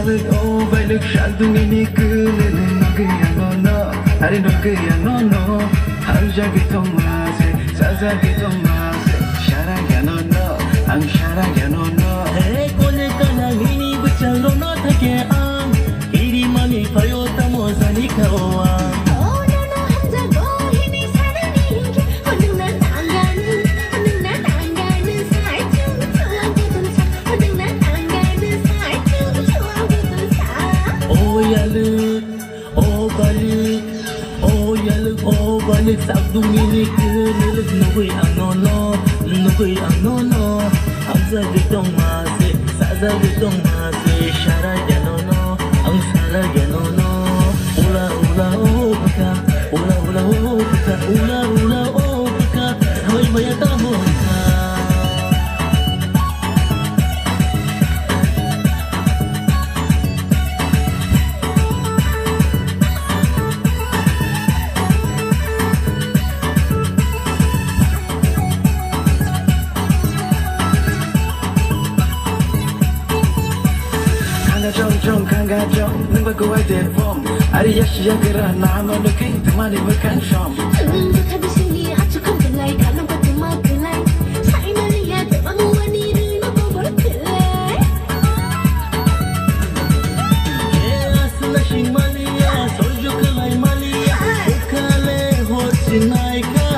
Shalit o balik shaldung ini kelilin Nugaya no Hari nugaya no Harja gitu mase Saza gitu mase Sharaya no Ang sharaya no Hey kone kana ini bechang no take ang Iri mani payota mo zani kawa balik sabdung ini kelilit nukui ang nono Hamza gitong masi, saza gitong masi Shara janono, ang sara janono Ula oh baka, ula oh baka Ula oh baka, hoy mayata mo ka Jong kanga jong nung bago ay defom Ari yashiya kira nama nuki temani makan shom Dekat di sini aku kan gelai kalau bertemu gelai Saya melihat bangunan ini mampu berkelai Asla shing mania sojo kelai mania Ukale hosinai ka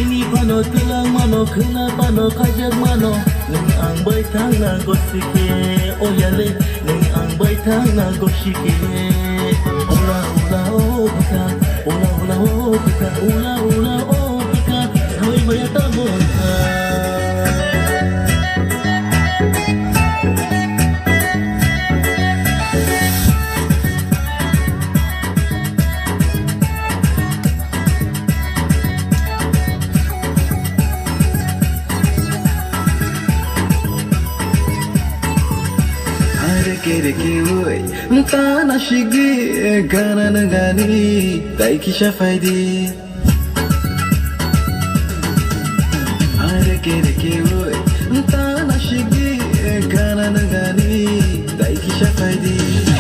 Ini pano tulang mano kena pano kajak mano Nung ang baitang na gosike oh yale Baitang na goshike Ula oh baka Ula oh baka Ula oh baka Hoy mayata mo ka Reki oi Tana shigi Gana nagani Daiki shafaidi Reki oi Tana shigi Gana nagani Daiki shafaidi